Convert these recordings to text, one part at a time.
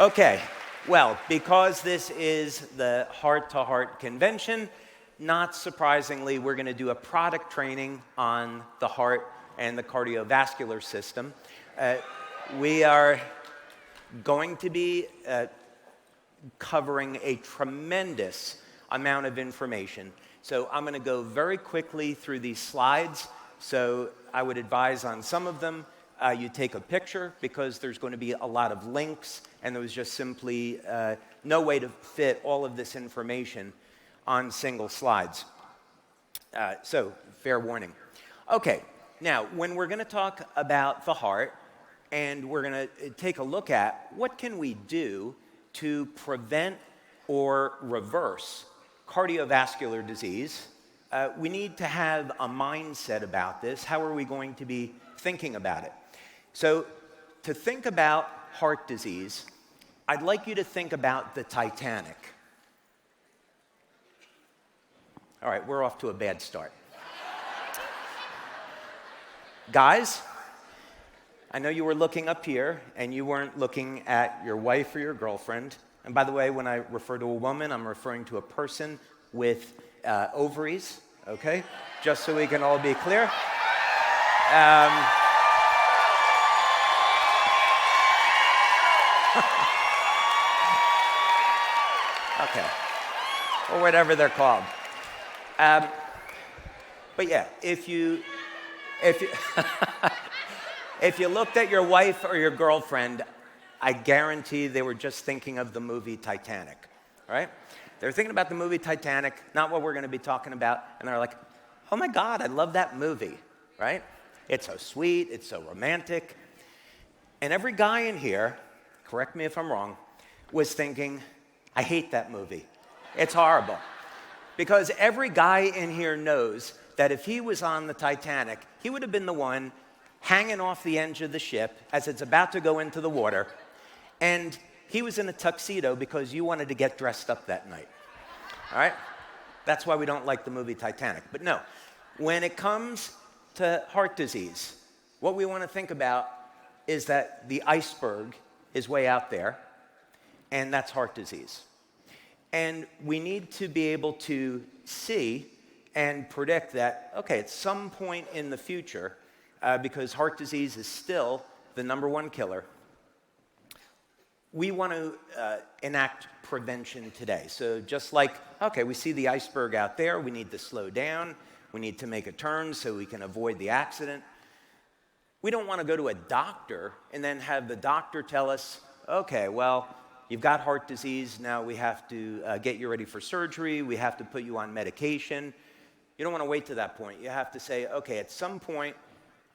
Okay, well, because this is the heart-to-heart convention, not surprisingly, we're going to do a product training on the heart and the cardiovascular system. We are going to be covering a tremendous amount of information. So I'm going to go very quickly through these slides. So I would advise on some of them, you take a picture because there's going to be a lot of links, and there was just simply no way to fit all of this information on single slides. So fair warning. Okay, now when we're going to talk about the heart, and we're going to take a look at what can we do to prevent or reverse cardiovascular disease, we need to have a mindset about this. How are we going to be thinking about it? So to think about heart disease, I'd like you to think about the Titanic. All right, we're off to a bad start. Guys, I know you were looking up here, and you weren't looking at your wife or your girlfriend. And by the way, when I refer to a woman, I'm referring to a person with ovaries, okay? Just so we can all be clear. Okay, or whatever they're called. But yeah, if you if you looked at your wife or your girlfriend, I guarantee they were just thinking of the movie Titanic, all right? They're thinking about the movie Titanic, not what we're going to be talking about, and they're like, oh my God, I love that movie, right? It's so sweet, it's so romantic. And every guy in here, correct me if I'm wrong, was thinking, I hate that movie. It's horrible. Because every guy in here knows that if he was on the Titanic, he would have been the one hanging off the edge of the ship as it's about to go into the water, and he was in a tuxedo because you wanted to get dressed up that night. All right? That's why we don't like the movie Titanic. But no, when it comes to heart disease, what we want to think about is that the iceberg is way out there, and that's heart disease. And we need to be able to see and predict that, okay, at some point in the future, because heart disease is still the #1 killer, we want to enact prevention today. So just like, okay, we see the iceberg out there, we need to slow down, we need to make a turn so we can avoid the accident. We don't want to go to a doctor and then have the doctor tell us, okay, well, you've got heart disease, now we have to get you ready for surgery, we have to put you on medication. You don't want to wait to that point. You have to say, okay, at some point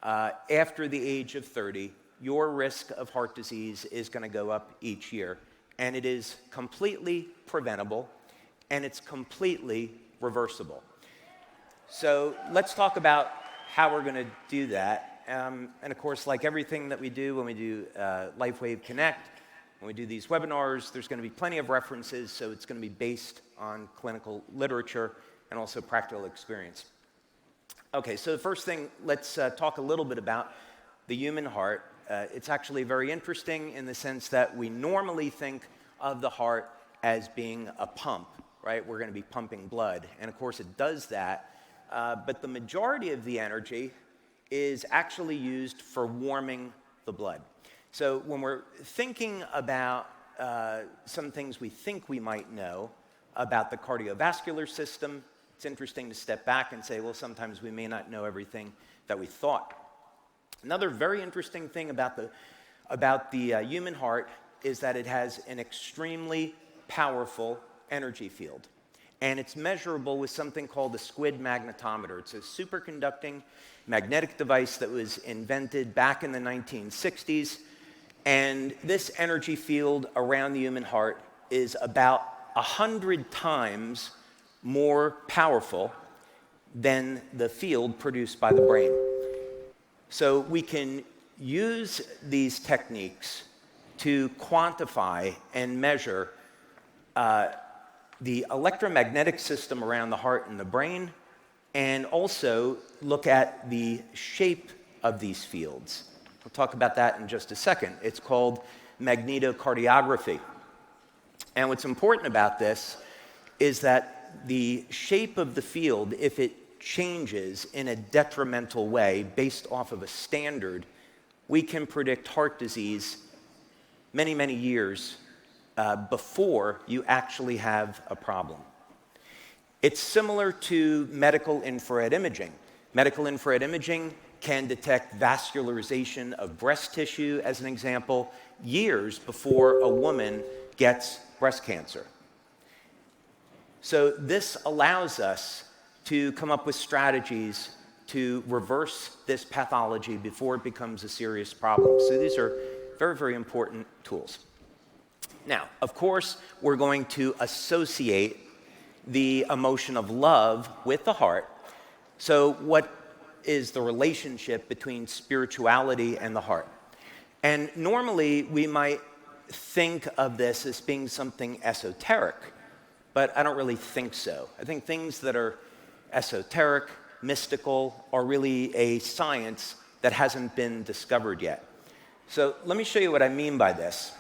after the age of 30, your risk of heart disease is going to go up each year. And it is completely preventable, and it's completely reversible. So let's talk about how we're going to do that. And of course, like everything that we do when we do LifeWave Connect, when we do these webinars, there's going to be plenty of references, so it's going to be based on clinical literature and also practical experience. Okay, so the first thing, let's talk a little bit about the human heart. It's actually very interesting in the sense that we normally think of the heart as being a pump, right? We're going to be pumping blood, and of course it does that, but the majority of the energy is actually used for warming the blood. So when we're thinking about some things we think we might know about the cardiovascular system, it's interesting to step back and say, well, sometimes we may not know everything that we thought. Another very interesting thing about the human heart is that it has an extremely powerful energy field. And it's measurable with something called the squid magnetometer. It's a superconducting magnetic device that was invented back in the 1960s. And this energy field around the human heart is about 100 times more powerful than the field produced by the brain. So we can use these techniques to quantify and measure the electromagnetic system around the heart and the brain, and also look at the shape of these fields. We'll talk about that in just a second. It's called magnetocardiography. And what's important about this is that the shape of the field, if it changes in a detrimental way based off of a standard, we can predict heart disease many, many years before you actually have a problem. It's similar to medical infrared imaging. Medical infrared imaging can detect vascularization of breast tissue, as an example, years before a woman gets breast cancer. So this allows us to come up with strategies to reverse this pathology before it becomes a serious problem. So these are very, very important tools. Now, of course, we're going to associate the emotion of love with the heart. So what is the relationship between spirituality and the heart? And normally we might think of this as being something esoteric, but I don't really think so. I think things that are esoteric, mystical, are really a science that hasn't been discovered yet. So let me show you what I mean by this.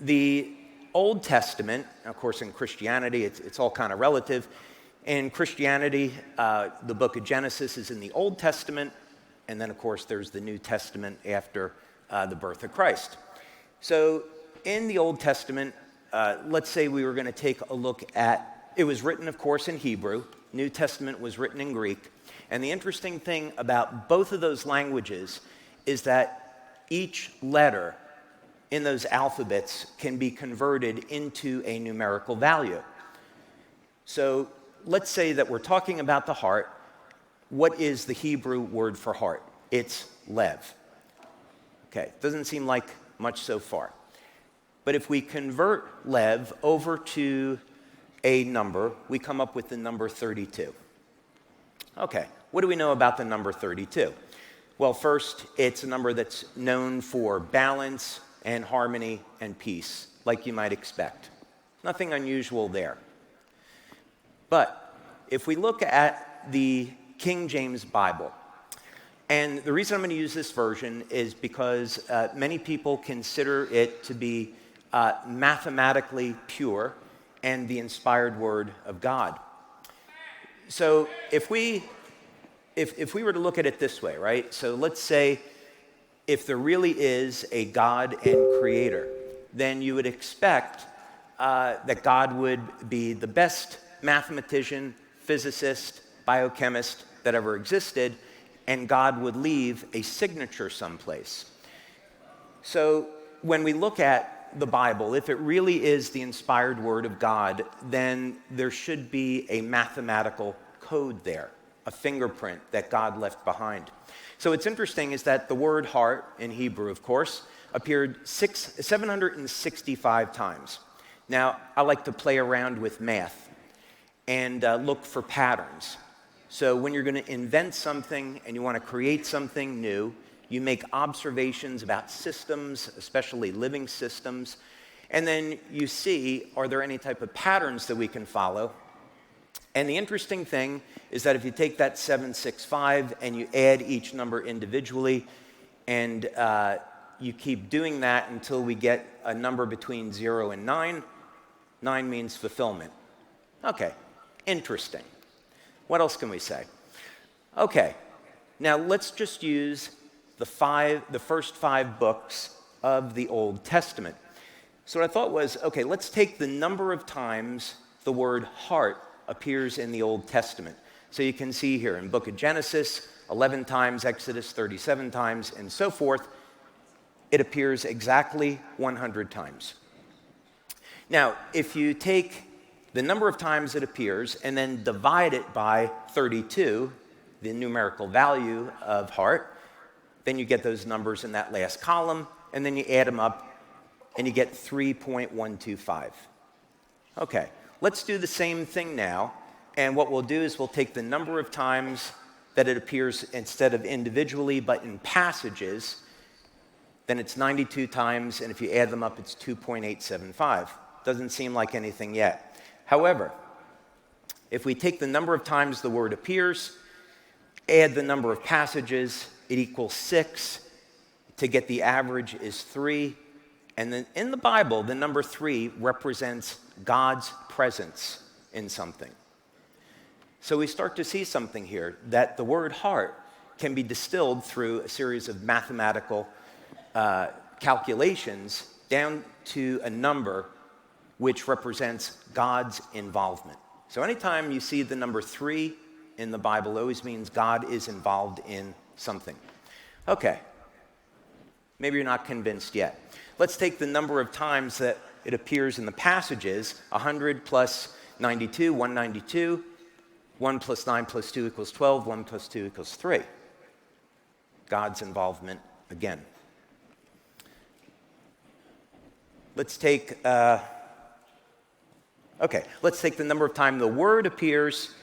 The Old Testament, of course in Christianity, it's all kind of relative. In Christianity, the book of Genesis is in the Old Testament, and then of course there's the New Testament after the birth of Christ. So in the Old Testament, let's say we were going to take a look at, it was written of course in Hebrew, New Testament was written in Greek, and the interesting thing about both of those languages is that each letter in those alphabets can be converted into a numerical value. So let's say that we're talking about the heart. What is the Hebrew word for heart? It's lev. Okay, doesn't seem like much so far. But if we convert lev over to a number, we come up with the number 32. Okay, what do we know about the number 32? Well, first, it's a number that's known for balance and harmony and peace, like you might expect. Nothing unusual there. But if we look at the King James Bible, and the reason I'm going to use this version is because many people consider it to be mathematically pure and the inspired word of God. So if we were to look at it this way, right? So let's say if there really is a God and creator, then you would expect that God would be the best mathematician, physicist, biochemist that ever existed, and God would leave a signature someplace. So when we look at the Bible, if it really is the inspired word of God, then there should be a mathematical code there, a fingerprint that God left behind. So what's interesting is that the word heart in Hebrew, of course, appeared 765 times. Now, I like to play around with math and look for patterns. So when you're going to invent something and you want to create something new, you make observations about systems, especially living systems, and then you see, are there any type of patterns that we can follow? And the interesting thing is that if you take that 765 and you add each number individually, and you keep doing that until we get a number between 0 and 9, 9 means fulfillment. Okay, interesting. What else can we say? Okay, now let's just use the first 5 books of the Old Testament. So what I thought was, okay, let's take the number of times the word heart appears in the Old Testament. So you can see here in book of Genesis, 11 times, Exodus 37 times, and so forth. It appears exactly 100 times. Now, if you take the number of times it appears and then divide it by 32, the numerical value of heart, then you get those numbers in that last column, and then you add them up, and you get 3.125. Okay, let's do the same thing now, and what we'll do is we'll take the number of times that it appears instead of individually, but in passages, then it's 92 times, and if you add them up, it's 2.875. Doesn't seem like anything yet. However, if we take the number of times the word appears, add the number of passages, it equals 6. to get the average is 3. And then in the Bible, the number 3 represents God's presence in something. So we start to see something here, that the word heart can be distilled through a series of mathematical calculations down to a number which represents God's involvement. So anytime you see the number 3 in the Bible, it always means God is involved in something. Okay, maybe you're not convinced yet. Let's take the number of times that it appears in the passages: 100 plus 92, 192, 1 plus 9 plus 2 equals 12, 1 plus 2 equals 3. God's involvement again. Let's take the number of times the word appears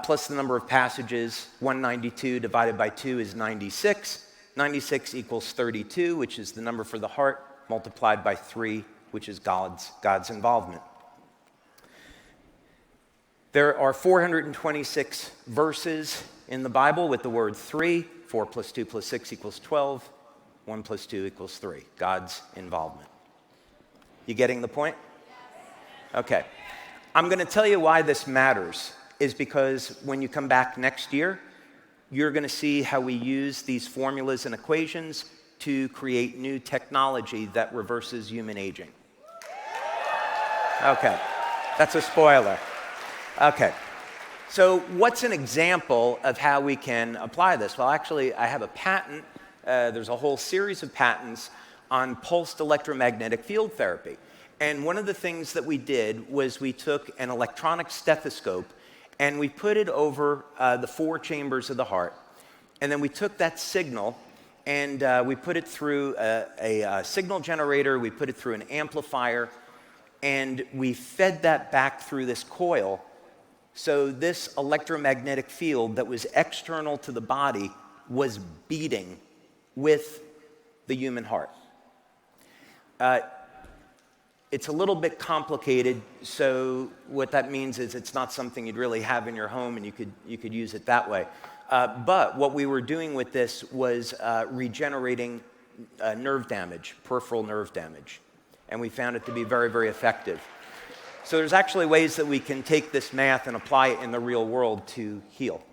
plus the number of passages. 192 divided by 2 is 96. 96 equals 32, which is the number for the heart, multiplied by 3, which is God's involvement. There are 426 verses in the Bible with the word 3. 4 plus 2 plus 6 equals 12. 1 plus 2 equals 3. God's involvement. You getting the point? Okay. I'm going to tell you why this matters, is because when you come back next year, you're going to see how we use these formulas and equations to create new technology that reverses human aging. Okay, that's a spoiler. Okay, so what's an example of how we can apply this? Well, actually, I have a patent. There's a whole series of patents on pulsed electromagnetic field therapy. And one of the things that we did was we took an electronic stethoscope and we put it over the 4 chambers of the heart. And then we took that signal and we put it through a signal generator, we put it through an amplifier, and we fed that back through this coil. So this electromagnetic field that was external to the body was beating with the human heart. It's a little bit complicated, so what that means is it's not something you'd really have in your home and you could use it that way. But what we were doing with this was regenerating nerve damage, peripheral nerve damage. And we found it to be very, very effective. So there's actually ways that we can take this math and apply it in the real world to heal.